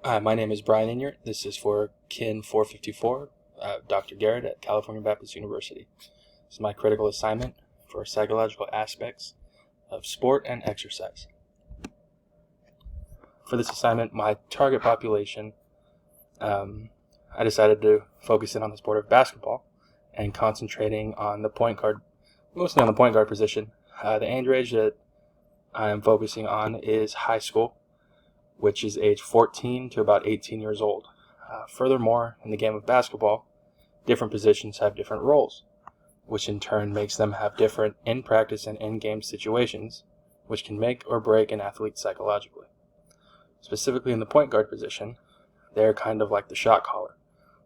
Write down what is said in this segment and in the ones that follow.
My name is Brian Inyart. This is for KIN454, Dr. Garrett at California Baptist University. This is my critical assignment for psychological aspects of sport and exercise. For this assignment, my target population, I decided to focus in on the sport of basketball and concentrating on the point guard, mostly on the point guard position. The age range that I am focusing on is high school, which is age 14 to about 18 years old. Furthermore, in the game of basketball, different positions have different roles, which in turn makes them have different in-practice and in-game situations, which can make or break an athlete psychologically. Specifically in the point guard position, they're kind of like the shot caller,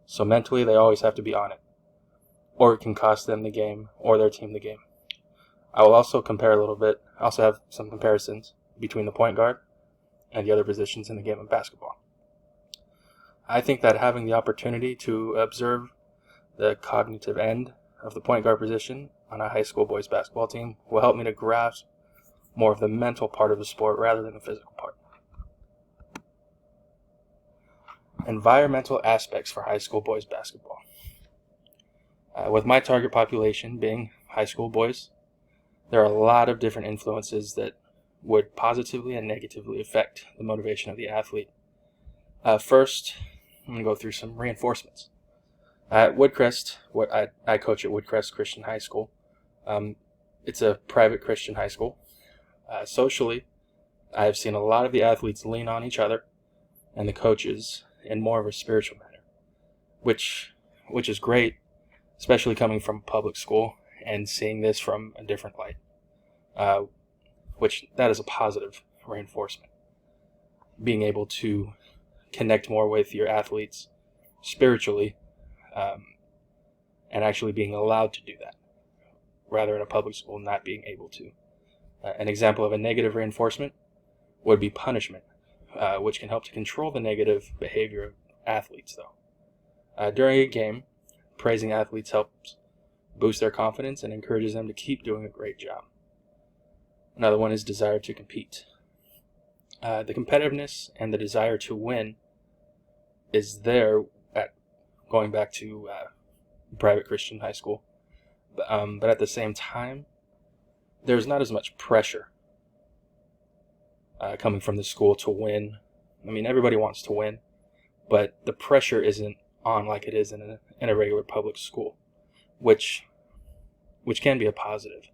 so mentally they always have to be on it, or it can cost them the game or their team the game. I will also compare a little bit. I also have some comparisons between the point guard and the other positions in the game of basketball. I think that having the opportunity to observe the cognitive end of the point guard position on a high school boys basketball team will help me to grasp more of the mental part of the sport rather than the physical part. Environmental aspects for high school boys basketball. With my target population being high school boys, there are a lot of different influences that would positively and negatively affect the motivation of the athlete. First, I'm going to go through some reinforcements. At Woodcrest, I coach at Woodcrest Christian High School. It's a private Christian high school. Socially, I have seen a lot of the athletes lean on each other and the coaches in more of a spiritual manner, which is great, especially coming from public school and seeing this from a different light. Which that is a positive reinforcement. Being able to connect more with your athletes spiritually, and actually being allowed to do that, rather in a public school not being able to. An example of a negative reinforcement would be punishment, which can help to control the negative behavior of athletes, though. During a game, praising athletes helps boost their confidence and encourages them to keep doing a great job. Another one is desire to compete. The competitiveness and the desire to win is there at going back to private Christian high school. But at the same time, there's not as much pressure coming from the school to win. I mean, everybody wants to win, but the pressure isn't on like it is in a regular public school, which can be a positive.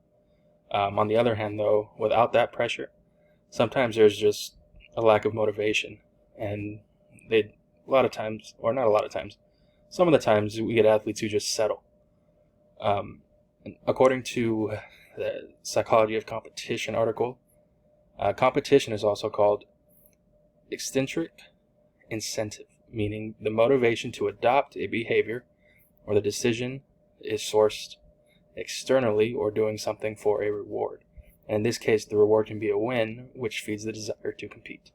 On the other hand, though, without that pressure, sometimes there's just a lack of motivation, and some of the times we get athletes who just settle. According to the Psychology of Competition article, competition is also called extrinsic incentive, meaning the motivation to adopt a behavior or the decision is sourced externally or doing something for a reward. And in this case, the reward can be a win, which feeds the desire to compete.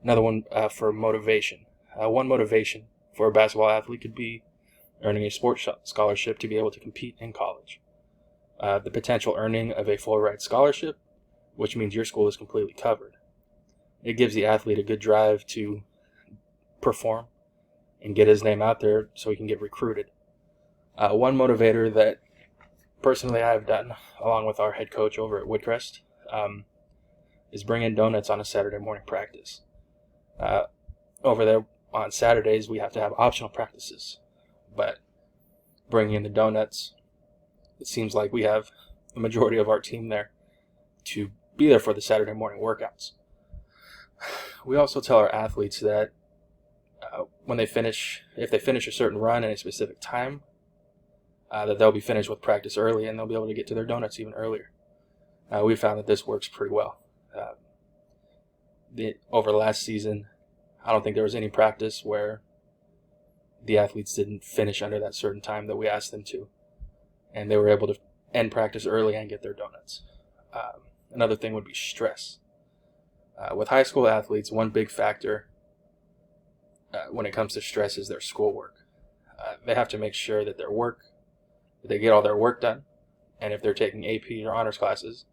Another one for motivation. One motivation for a basketball athlete could be earning a sports scholarship to be able to compete in college. The potential earning of a full ride scholarship, which means your school is completely covered. It gives the athlete a good drive to perform and get his name out there so he can get recruited. One motivator that personally I have done, along with our head coach over at Woodcrest, is bring in donuts on a Saturday morning practice. Over there on Saturdays, we have to have optional practices, but bringing in the donuts, it seems like we have the majority of our team there to be there for the Saturday morning workouts. We also tell our athletes that if they finish a certain run in a specific time, that they'll be finished with practice early and they'll be able to get to their donuts even earlier. We found that this works pretty well. Over last season, I don't think there was any practice where the athletes didn't finish under that certain time that we asked them to, and they were able to end practice early and get their donuts. Another thing would be stress. With high school athletes, one big factor when it comes to stress is their schoolwork. They have to make sure that they get all their work done, and if they're taking AP or honors classes,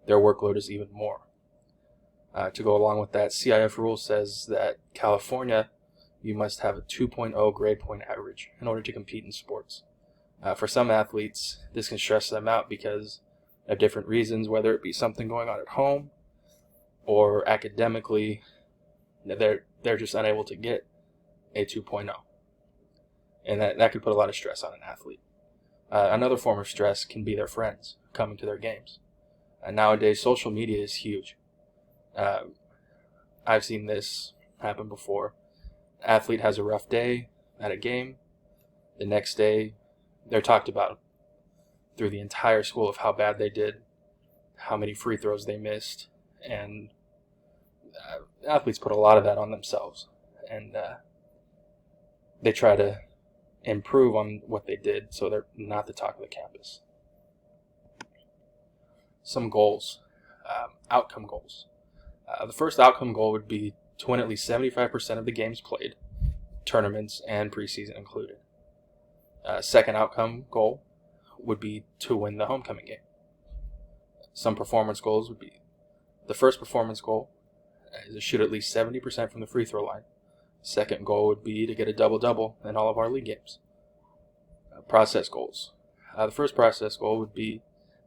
their workload is even more. To go along with that, CIF rule says that California, you must have a 2.0 grade point average in order to compete in sports. For some athletes, this can stress them out because of different reasons, whether it be something going on at home or academically, they're just unable to get a 2.0. And that could put a lot of stress on an athlete. Another form of stress can be their friends coming to their games. Nowadays, social media is huge. I've seen this happen before. Athlete has a rough day at a game. The next day, they're talked about through the entire school of how bad they did, how many free throws they missed, and athletes put a lot of that on themselves, and they try to improve on what they did so they're not the talk of the campus. Some goals, outcome goals. The first outcome goal would be to win at least 75% of the games played, tournaments and preseason included. Second outcome goal would be to win the homecoming game. Some performance goals would be: the first performance goal is to shoot at least 70% from the free throw line. Second goal would be to get a double-double in all of our league games. Process goals. The first process goal would be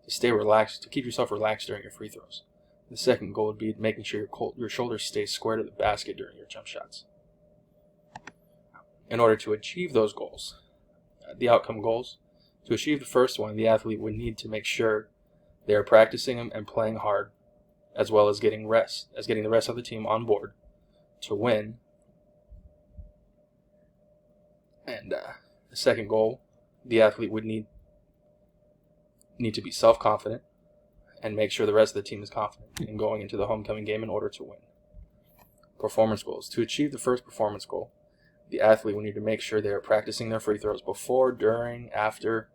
to stay relaxed, to keep yourself relaxed during your free throws. The second goal would be making sure your shoulders stay square to the basket during your jump shots. In order to achieve those goals, the outcome goals, to achieve the first one, the athlete would need to make sure they are practicing and playing hard, as well as getting the rest of the team on board to win. And the second goal, the athlete would need to be self-confident and make sure the rest of the team is confident in going into the homecoming game in order to win. Performance goals. To achieve the first performance goal, the athlete will need to make sure they are practicing their free throws before, during, after,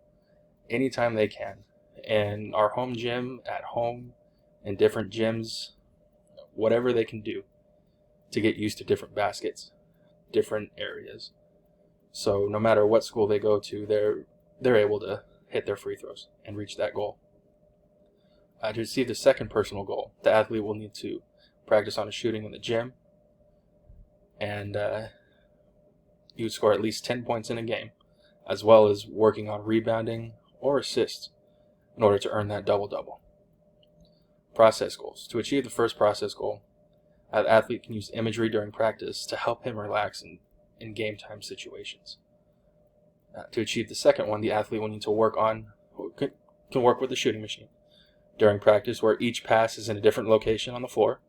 anytime they can. In our home gym, at home, in different gyms, whatever they can do to get used to different baskets, different areas. So no matter what school they go to, they're able to hit their free throws and reach that goal. To achieve the second personal goal, the athlete will need to practice on his shooting in the gym, and you would score at least 10 points in a game, as well as working on rebounding or assists in order to earn that double-double. Process goals. To achieve the first process goal, the athlete can use imagery during practice to help him relax in game time situations. To achieve the second one, the athlete will need to can work with the shooting machine during practice, where each pass is in a different location on the floor,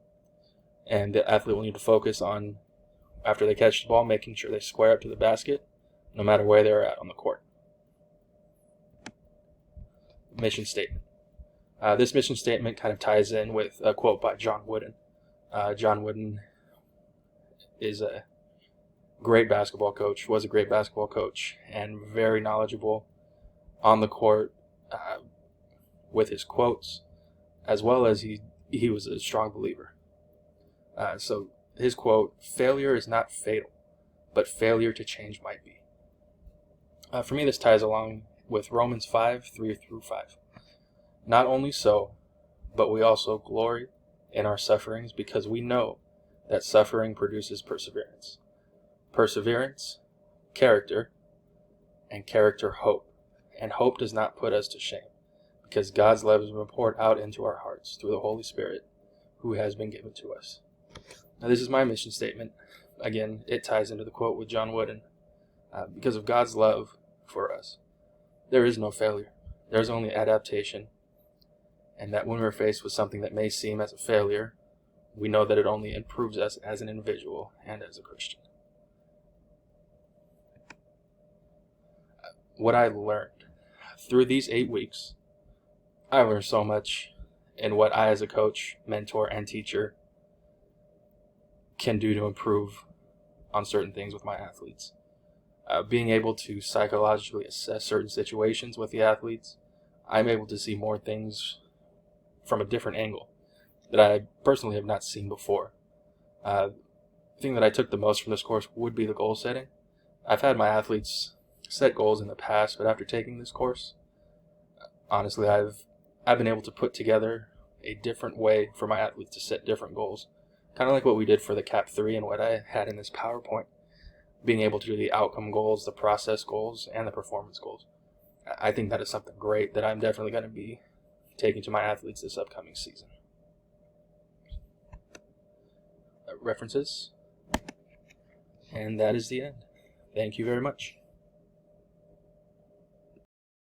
and the athlete will need to focus on, after they catch the ball, making sure they square up to the basket, no matter where they're at on the court. Mission statement. This mission statement kind of ties in with a quote by John Wooden. John Wooden is a great basketball coach, was a great basketball coach, and very knowledgeable on the court with his quotes, as well as he was a strong believer. So his quote: "Failure is not fatal, but failure to change might be." For me, this ties along with Romans 5:3-5. Not only so, but we also glory in our sufferings, because we know that suffering produces perseverance. Perseverance, character, and character, hope. And hope does not put us to shame, because God's love has been poured out into our hearts through the Holy Spirit who has been given to us. Now, this is my mission statement. Again, it ties into the quote with John Wooden. Because of God's love for us, there is no failure. There's only adaptation. And that when we're faced with something that may seem as a failure, we know that it only improves us as an individual and as a Christian. What I learned through these 8 weeks, I learned so much in what I, as a coach, mentor, and teacher, can do to improve on certain things with my athletes. Being able to psychologically assess certain situations with the athletes, I'm able to see more things from a different angle that I personally have not seen before. The thing that I took the most from this course would be the goal setting. I've had my athletes set goals in the past, but after taking this course, honestly, I've been able to put together a different way for my athletes to set different goals. Kind of like what we did for the CAP 3 and what I had in this PowerPoint. Being able to do the outcome goals, the process goals, and the performance goals. I think that is something great that I'm definitely going to be taking to my athletes this upcoming season. References. And that is the end. Thank you very much.